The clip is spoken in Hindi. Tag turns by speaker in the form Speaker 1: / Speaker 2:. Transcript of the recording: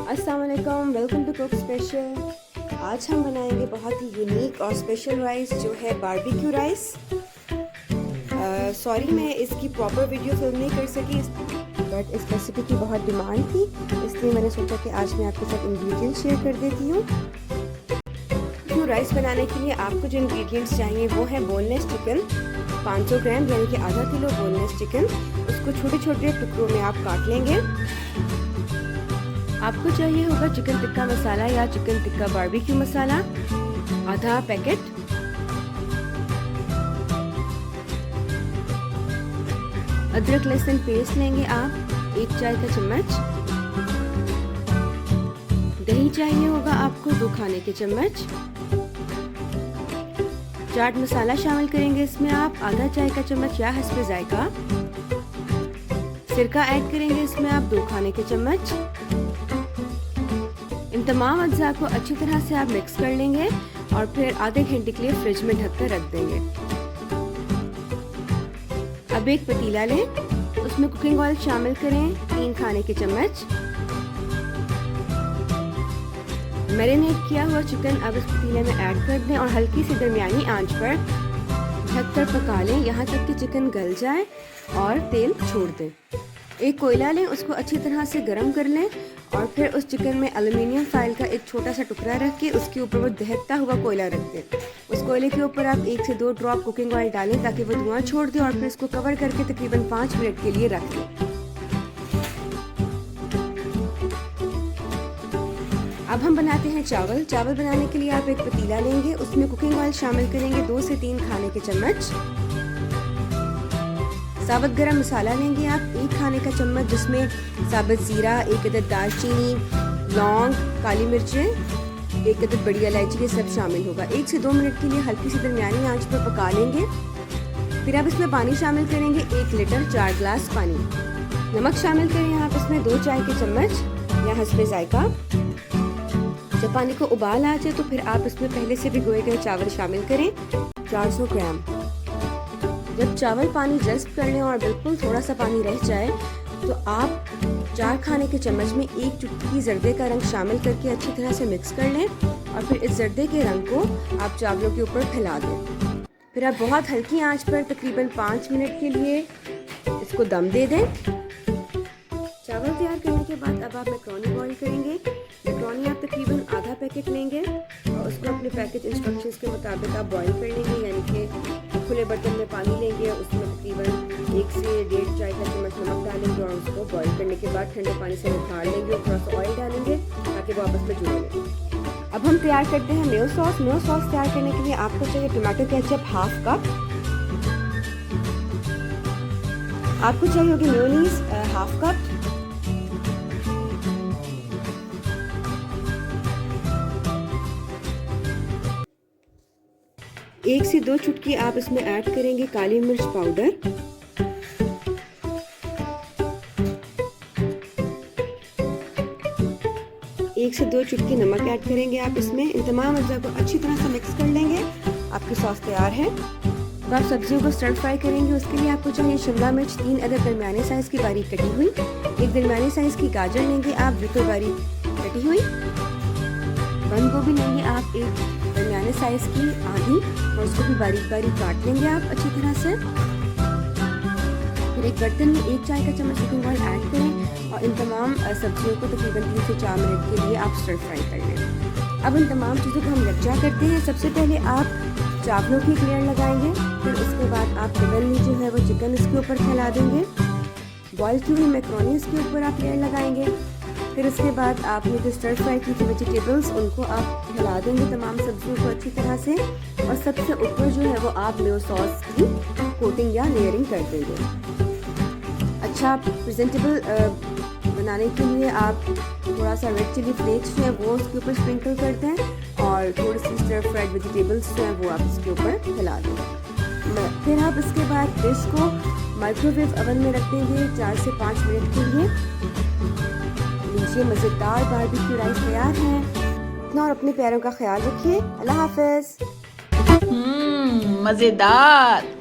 Speaker 1: अस्सलाम वालेकुम, वेलकम टू कुक स्पेशल। आज हम बनाएंगे बहुत ही यूनिक और स्पेशल राइस जो है बारबेक्यू राइस। सॉरी मैं इसकी प्रॉपर वीडियो फिल्म नहीं कर सकी, बट इस रेसिपी की बहुत डिमांड थी, इसलिए मैंने सोचा कि आज मैं आपके साथ इंग्रेडिएंट्स शेयर कर देती हूँ। तो राइस बनाने के लिए आपको जो इंग्रेडिएंट्स चाहिए वो है बोनलेस चिकन 500 ग्राम, यानी कि आधा किलो बोनलेस चिकन। उसको छोटे छोटे टुकड़ों में आप काट लेंगे। आपको चाहिए होगा चिकन टिक्का मसाला या चिकन टिक्का बारबेक्यू मसाला आधा पैकेट, अदरक लहसुन पेस्ट लेंगे आप 1 चाय का चम्मच, दही चाहिए होगा आपको 2 खाने के चम्मच, चाट मसाला शामिल करेंगे इसमें आप आधा चाय का चम्मच या हस्बे जायका, सिरका ऐड करेंगे इसमें आप 2 खाने के चम्मच। इन तमाम अज्जा को अच्छी तरह से आप मिक्स कर लेंगे और फिर आधे घंटे के लिए फ्रिज में ढककर रख देंगे। अब एक पतीला लें, उसमें कुकिंग ऑयल शामिल करें 3 खाने के चम्मच। मैरिनेट किया हुआ चिकन अब इस पतीले में ऐड कर दें और हल्की सी दरमियानी आंच पर ढककर पका लें यहाँ तक कि चिकन गल जाए और तेल छोड़ दें। एक कोयला लें, उसको अच्छी तरह से गर्म कर लें और फिर उस चिकन में एल्युमिनियम फाइल का एक छोटा सा टुकड़ा रख के उसके ऊपर वो दहकता हुआ कोयला रख दें। उस कोयले के ऊपर आप 1 से 2 ड्रॉप कुकिंग ऑयल डालें ताकि वो धुआं छोड़ दे और फिर इसको कवर करके तकरीबन 5 मिनट के लिए रख दें। अब हम बनाते हैं चावल। चावल बनाने के लिए आप एक पतीला लेंगे, उसमें कुकिंग ऑयल शामिल करेंगे 2 से 3 खाने के चम्मच। साबुत गरम मसाला लेंगे आप 1 खाने का चम्मच, जिसमें साबुत जीरा, 1 अदद दालचीनी, लौंग, काली मिर्चें, 1 अदद बड़ी इलायची, ये सब शामिल होगा। 1 से 2 मिनट के लिए हल्की सी दरमियानी आंच पर पका लेंगे। फिर आप इसमें पानी शामिल करेंगे 1 लीटर 4 ग्लास पानी। नमक शामिल करें आप इसमें 2 चाय के चम्मच या हस्बे जायका। जब पानी को उबाल आ जाए तो फिर आप इसमें पहले से भिगोए गए चावल शामिल करें 400 ग्राम। जब चावल पानी जज्ब कर लें और बिल्कुल थोड़ा सा पानी रह जाए तो आप 4 खाने के चम्मच में 1 चुटकी जर्दे का रंग शामिल करके अच्छी तरह से मिक्स कर लें और फिर इस जर्दे के रंग को आप चावलों के ऊपर फैला दें। फिर आप बहुत हल्की आंच पर तकरीबन 5 मिनट के लिए इसको दम दे दें। चावल तैयार करने के बाद अब आप मैक्रोनी बॉईल करेंगे। मैक्रोनी आप तकरीबन आधा पैकेट लेंगे और उसको अपने पैकेज इंस्ट्रक्शंस के मुताबिक आप बॉईल कर लेंगे, यानी कि खुले बर्तन में पानी लेंगे, उसमें तकरीबन 1 से 1.5 चाय का चम्मच नमक डालेंगे और उसको बॉईल करने के बाद ठंडे पानी से निकाल लेंगे और थोड़ा सा ऑयल डालेंगे ताकि वो आपस में जुड़े रहें। अब हम तैयार करते हैं मेयो सॉस। मेयो सॉस तैयार करने के लिए आपको चाहिए टमाटो केचप 1/2 कप, आपको चाहिए होगी मेयोनीज 1/2 कप, एक से 2 चुटकी आप इसमें ऐड करेंगे काली मिर्च पाउडर, एक से 2 चुटकी नमक ऐड करेंगे आप इसमें। इन तमाम अज्जा को अच्छी तरह से मिक्स कर लेंगे। आपकी सॉस तैयार है। अब आप सब्जियों को स्टर फ्राई करेंगे। उसके लिए आपको चाहिए शिमला मिर्च 3 अदद दरमियाने साइज की बारीक कटी हुई, एक दरमियाने साइज की गाजर लेंगे आप बिल्कुल बारीक कटी हुई, बंद गोभी लेंगे आप 1 दरमियाने साइज की आधी और उसको भी बारीक बारीक काट लेंगे आप अच्छी तरह से। फिर एक बर्तन में 1 चाय का चम्मच कुकिंग ऑयल ऐड करें और इन तमाम सब्जियों को तकरीबन 3 से 4 मिनट के लिए आप स्टर फ्राई कर लें। अब इन तमाम चीज़ों को हम यकजा करते हैं। सबसे पहले आप चावलों की एक लेयर लगाएंगे, फिर उसके बाद आप इवनली जो है वो चिकन इसके ऊपर फैला देंगे, बॉयल की हुई मैक्रोनी इसके ऊपर आप लेयर लगाएंगे, फिर उसके बाद आपने जो स्टर फ्राई की थी वेजिटेबल्स उनको आप फैला देंगे तमाम सब्जियों को अच्छी तरह से, और सबसे ऊपर जो है वो आप मेयो सॉस की कोटिंग या लेयरिंग कर देंगे। अच्छा प्रेजेंटेबल बनाने के लिए आप थोड़ा सा रेड चिली फ्लेक्स जो है वो उसके ऊपर स्प्रिंकल करते हैं और थोड़ी सी स्टर फ्राइड वेजिटेबल्स जो है वो आप इसके ऊपर फैला देंगे। फिर आप इसके बाद डिश को माइक्रोवेव ओवन में रख देंगे 4 से 5 मिनट के लिए। लीजिए मज़ेदार बारबेक्यू राइस तैयार है। अपना और अपने प्यारों का ख्याल रखिए। अल्लाह हाफ़िज़।
Speaker 2: मज़ेदार।